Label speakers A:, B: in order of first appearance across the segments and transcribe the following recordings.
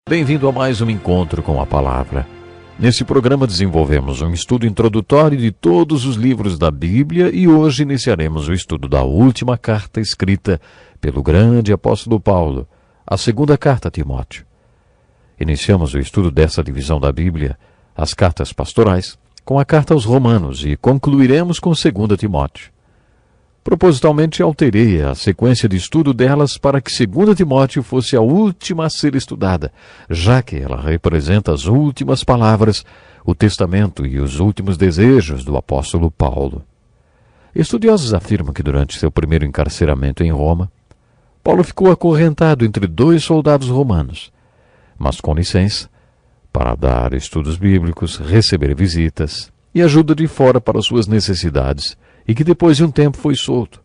A: Bem-vindo a mais um encontro com a palavra. Nesse programa desenvolvemos um estudo introdutório de todos os livros da Bíblia e hoje iniciaremos o estudo da última carta escrita pelo grande apóstolo Paulo, a segunda carta a Timóteo. Iniciamos o estudo dessa divisão da Bíblia, as cartas pastorais, com a carta aos Romanos e concluiremos com 2 Timóteo. Propositalmente alterei a sequência de estudo delas para que 2 Timóteo fosse a última a ser estudada, já que ela representa as últimas palavras, o testamento e os últimos desejos do apóstolo Paulo. Estudiosos afirmam que durante seu primeiro encarceramento em Roma, Paulo ficou acorrentado entre 2 soldados romanos, mas com licença, para dar estudos bíblicos, receber visitas e ajuda de fora para suas necessidades, e que depois de um tempo foi solto.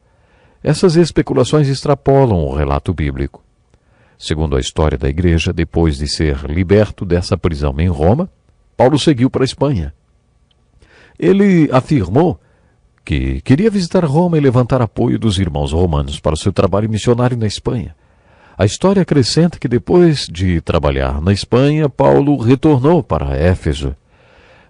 A: Essas especulações extrapolam o relato bíblico. Segundo a história da igreja, depois de ser liberto dessa prisão em Roma, Paulo seguiu para a Espanha. Ele afirmou que queria visitar Roma e levantar apoio dos irmãos romanos para o seu trabalho missionário na Espanha. A história acrescenta que depois de trabalhar na Espanha, Paulo retornou para Éfeso.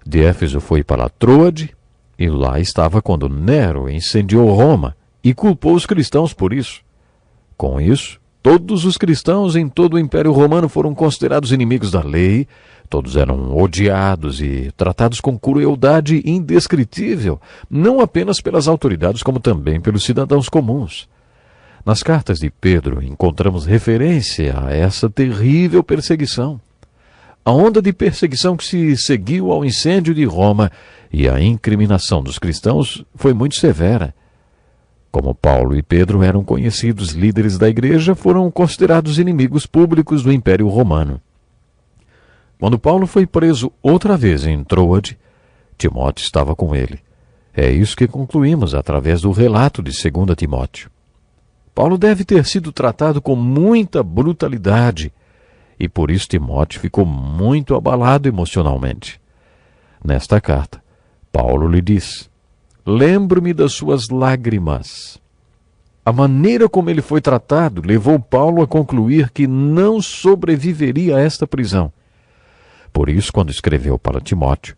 A: De Éfeso foi para Troade, e lá estava quando Nero incendiou Roma e culpou os cristãos por isso. Com isso, todos os cristãos em todo o Império Romano foram considerados inimigos da lei, todos eram odiados e tratados com crueldade indescritível, não apenas pelas autoridades, como também pelos cidadãos comuns. Nas cartas de Pedro encontramos referência a essa terrível perseguição. A onda de perseguição que se seguiu ao incêndio de Roma e a incriminação dos cristãos foi muito severa. Como Paulo e Pedro eram conhecidos líderes da igreja, foram considerados inimigos públicos do Império Romano. Quando Paulo foi preso outra vez em Troade, Timóteo estava com ele. É isso que concluímos através do relato de 2 Timóteo. Paulo deve ter sido tratado com muita brutalidade, e por isso Timóteo ficou muito abalado emocionalmente. Nesta carta, Paulo lhe diz: lembro-me das suas lágrimas. A maneira como ele foi tratado levou Paulo a concluir que não sobreviveria a esta prisão. Por isso, quando escreveu para Timóteo,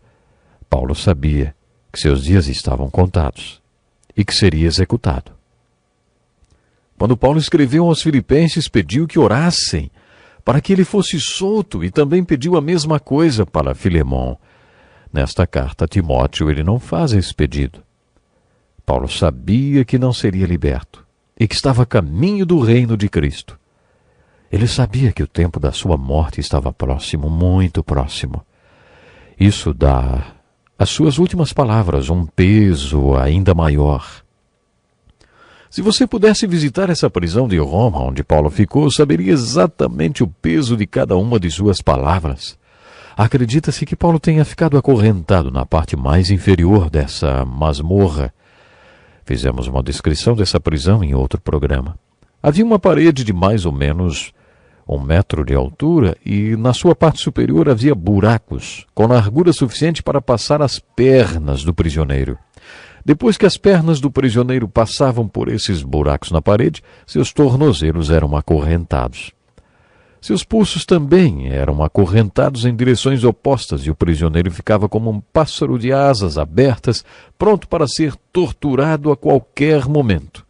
A: Paulo sabia que seus dias estavam contados e que seria executado. Quando Paulo escreveu aos Filipenses, pediu que orassem para que ele fosse solto e também pediu a mesma coisa para Filemão. Nesta carta a Timóteo ele não faz esse pedido. Paulo sabia que não seria liberto e que estava a caminho do reino de Cristo. Ele sabia que o tempo da sua morte estava próximo, muito próximo. Isso dá às suas últimas palavras um peso ainda maior. Se você pudesse visitar essa prisão de Roma, onde Paulo ficou, saberia exatamente o peso de cada uma de suas palavras. Acredita-se que Paulo tenha ficado acorrentado na parte mais inferior dessa masmorra. Fizemos uma descrição dessa prisão em outro programa. Havia uma parede de mais ou menos 1 metro de altura e na sua parte superior havia buracos, com largura suficiente para passar as pernas do prisioneiro. Depois que as pernas do prisioneiro passavam por esses buracos na parede, seus tornozelos eram acorrentados. Seus pulsos também eram acorrentados em direções opostas e o prisioneiro ficava como um pássaro de asas abertas, pronto para ser torturado a qualquer momento.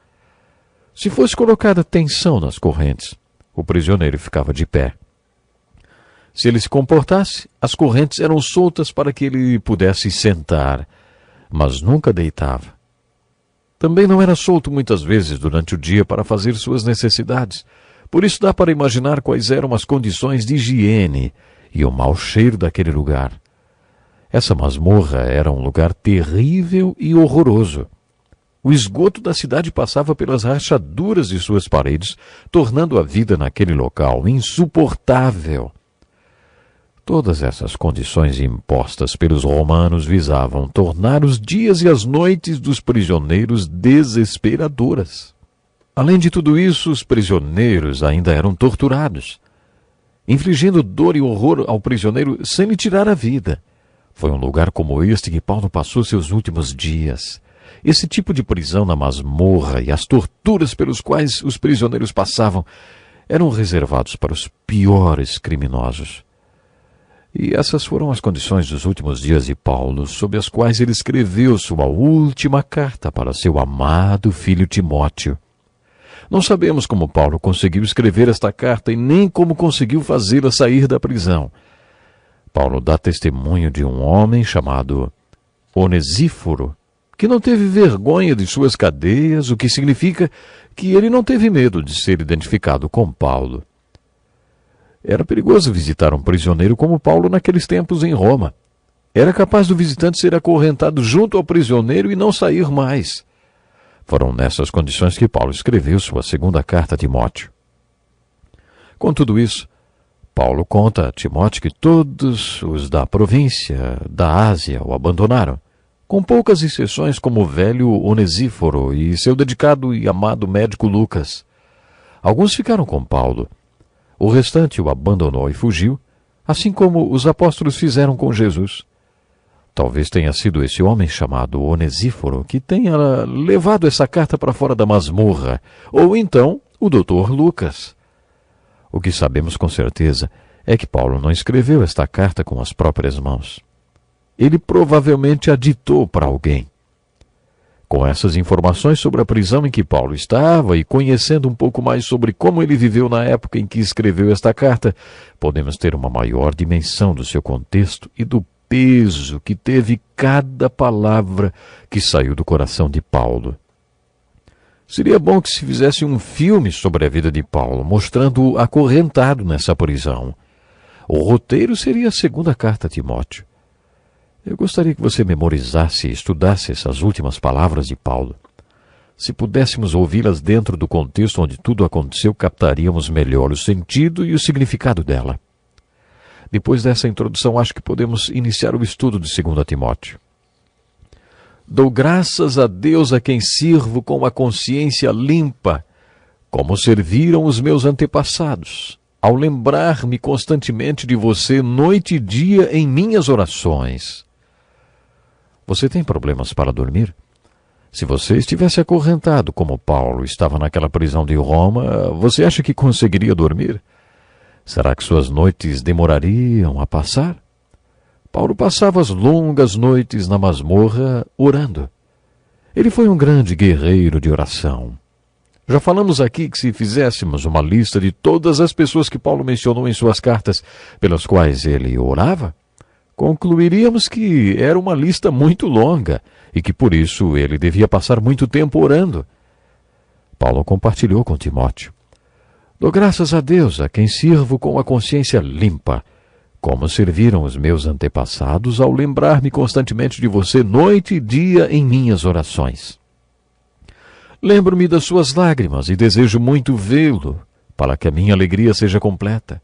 A: Se fosse colocada tensão nas correntes, o prisioneiro ficava de pé. Se ele se comportasse, as correntes eram soltas para que ele pudesse sentar, mas nunca deitava. Também não era solto muitas vezes durante o dia para fazer suas necessidades. Por isso dá para imaginar quais eram as condições de higiene e o mau cheiro daquele lugar. Essa masmorra era um lugar terrível e horroroso. O esgoto da cidade passava pelas rachaduras de suas paredes, tornando a vida naquele local insuportável. Todas essas condições impostas pelos romanos visavam tornar os dias e as noites dos prisioneiros desesperadoras. Além de tudo isso, os prisioneiros ainda eram torturados, infligindo dor e horror ao prisioneiro sem lhe tirar a vida. Foi um lugar como este que Paulo passou seus últimos dias. Esse tipo de prisão na masmorra e as torturas pelos quais os prisioneiros passavam eram reservados para os piores criminosos. E essas foram as condições dos últimos dias de Paulo, sob as quais ele escreveu sua última carta para seu amado filho Timóteo. Não sabemos como Paulo conseguiu escrever esta carta e nem como conseguiu fazê-la sair da prisão. Paulo dá testemunho de um homem chamado Onesíforo, que não teve vergonha de suas cadeias, o que significa que ele não teve medo de ser identificado com Paulo. Era perigoso visitar um prisioneiro como Paulo naqueles tempos em Roma. Era capaz do visitante ser acorrentado junto ao prisioneiro e não sair mais. Foram nessas condições que Paulo escreveu sua segunda carta a Timóteo. Com tudo isso, Paulo conta a Timóteo que todos os da província da Ásia o abandonaram, com poucas exceções como o velho Onesíforo e seu dedicado e amado médico Lucas. Alguns ficaram com Paulo. O restante o abandonou e fugiu, assim como os apóstolos fizeram com Jesus. Talvez tenha sido esse homem chamado Onesíforo que tenha levado essa carta para fora da masmorra, ou então o Dr. Lucas. O que sabemos com certeza é que Paulo não escreveu esta carta com as próprias mãos. Ele provavelmente a ditou para alguém. Com essas informações sobre a prisão em que Paulo estava e conhecendo um pouco mais sobre como ele viveu na época em que escreveu esta carta, podemos ter uma maior dimensão do seu contexto e do peso que teve cada palavra que saiu do coração de Paulo. Seria bom que se fizesse um filme sobre a vida de Paulo, mostrando-o acorrentado nessa prisão. O roteiro seria a segunda carta a Timóteo. Eu gostaria que você memorizasse e estudasse essas últimas palavras de Paulo. Se pudéssemos ouvi-las dentro do contexto onde tudo aconteceu, captaríamos melhor o sentido e o significado dela. Depois dessa introdução, acho que podemos iniciar o estudo de 2 Timóteo. Dou graças a Deus a quem sirvo com a consciência limpa, como serviram os meus antepassados, ao lembrar-me constantemente de você noite e dia em minhas orações. Você tem problemas para dormir? Se você estivesse acorrentado como Paulo estava naquela prisão de Roma, você acha que conseguiria dormir? Será que suas noites demorariam a passar? Paulo passava as longas noites na masmorra orando. Ele foi um grande guerreiro de oração. Já falamos aqui que se fizéssemos uma lista de todas as pessoas que Paulo mencionou em suas cartas pelas quais ele orava, concluiríamos que era uma lista muito longa e que por isso ele devia passar muito tempo orando. Paulo compartilhou com Timóteo. Dou graças a Deus, a quem sirvo com a consciência limpa, como serviram os meus antepassados ao lembrar-me constantemente de você noite e dia em minhas orações. Lembro-me das suas lágrimas e desejo muito vê-lo, para que a minha alegria seja completa.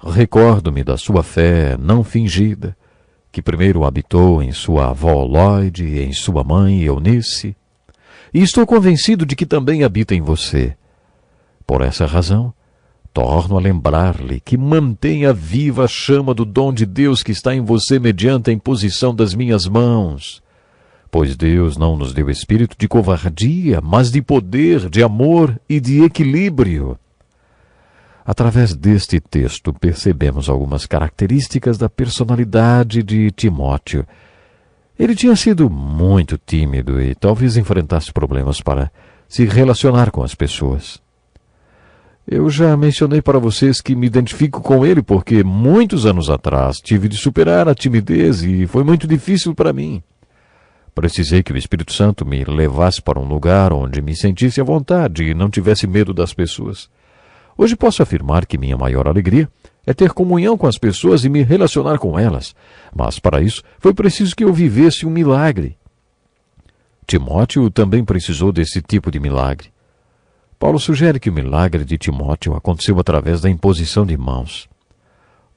A: Recordo-me da sua fé não fingida, que primeiro habitou em sua avó Lloyd e em sua mãe Eunice, e estou convencido de que também habita em você. Por essa razão, torno a lembrar-lhe que mantenha viva a chama do dom de Deus que está em você mediante a imposição das minhas mãos, pois Deus não nos deu espírito de covardia, mas de poder, de amor e de equilíbrio. Através deste texto, percebemos algumas características da personalidade de Timóteo. Ele tinha sido muito tímido e talvez enfrentasse problemas para se relacionar com as pessoas. Eu já mencionei para vocês que me identifico com ele porque muitos anos atrás tive de superar a timidez e foi muito difícil para mim. Precisei que o Espírito Santo me levasse para um lugar onde me sentisse à vontade e não tivesse medo das pessoas. Hoje posso afirmar que minha maior alegria é ter comunhão com as pessoas e me relacionar com elas, mas para isso foi preciso que eu vivesse um milagre. Timóteo também precisou desse tipo de milagre. Paulo sugere que o milagre de Timóteo aconteceu através da imposição de mãos.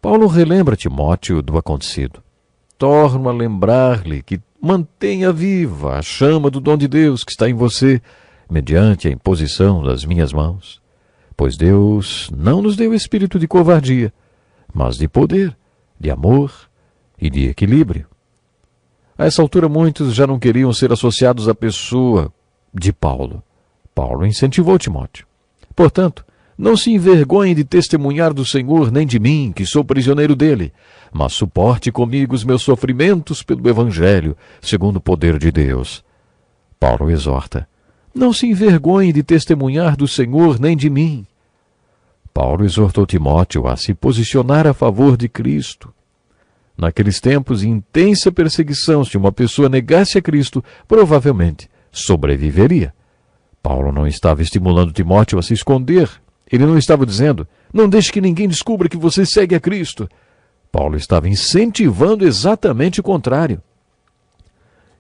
A: Paulo relembra Timóteo do acontecido. Torno a lembrar-lhe que mantenha viva a chama do dom de Deus que está em você, mediante a imposição das minhas mãos. Pois Deus não nos deu espírito de covardia, mas de poder, de amor e de equilíbrio. A essa altura muitos já não queriam ser associados à pessoa de Paulo. Paulo incentivou Timóteo. Portanto, Não se envergonhe de testemunhar do Senhor, nem de mim, que sou prisioneiro dele, mas suporte comigo os meus sofrimentos pelo Evangelho, segundo o poder de Deus. Paulo exorta: não se envergonhe de testemunhar do Senhor, nem de mim. Paulo exortou Timóteo a se posicionar a favor de Cristo. Naqueles tempos de intensa perseguição, se uma pessoa negasse a Cristo, provavelmente sobreviveria. Paulo não estava estimulando Timóteo a se esconder. Ele não estava dizendo: não deixe que ninguém descubra que você segue a Cristo. Paulo estava incentivando exatamente o contrário.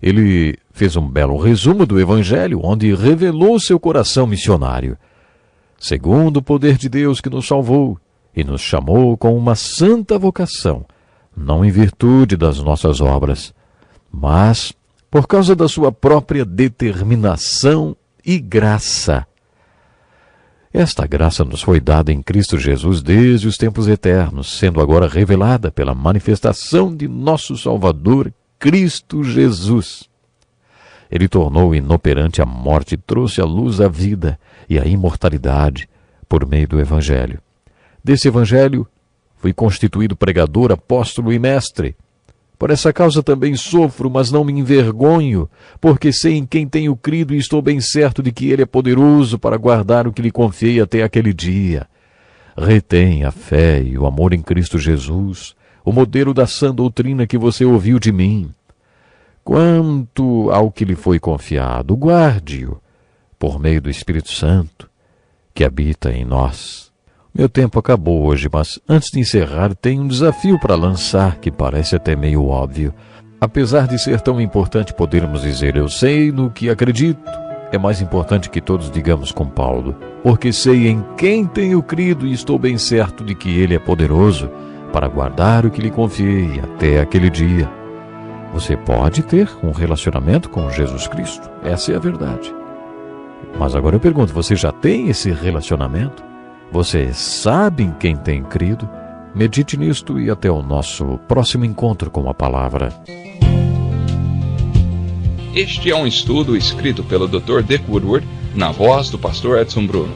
A: Ele fez um belo resumo do Evangelho, onde revelou seu coração missionário. Segundo o poder de Deus que nos salvou e nos chamou com uma santa vocação, não em virtude das nossas obras, mas por causa da sua própria determinação e graça. Esta graça nos foi dada em Cristo Jesus desde os tempos eternos, sendo agora revelada pela manifestação de nosso Salvador, Cristo Jesus. Ele tornou inoperante a morte e trouxe à luz a vida e a imortalidade por meio do Evangelho. Desse Evangelho fui constituído pregador, apóstolo e mestre. Por essa causa também sofro, mas não me envergonho, porque sei em quem tenho crido e estou bem certo de que Ele é poderoso para guardar o que lhe confiei até aquele dia. Retém a fé e o amor em Cristo Jesus, o modelo da sã doutrina que você ouviu de mim. Quanto ao que lhe foi confiado, guarde-o, por meio do Espírito Santo, que habita em nós. Meu tempo acabou hoje, mas antes de encerrar, tenho um desafio para lançar que parece até meio óbvio. Apesar de ser tão importante podermos dizer eu sei no que acredito, é mais importante que todos digamos com Paulo, porque sei em quem tenho crido e estou bem certo de que Ele é poderoso para guardar o que lhe confiei até aquele dia. Você pode ter um relacionamento com Jesus Cristo, essa é a verdade. Mas agora eu pergunto, você já tem esse relacionamento? Você sabe em quem tem crido? Medite nisto e até o nosso próximo encontro com a Palavra.
B: Este é um estudo escrito pelo Dr. Dick Woodward, na voz do pastor Edson Bruno.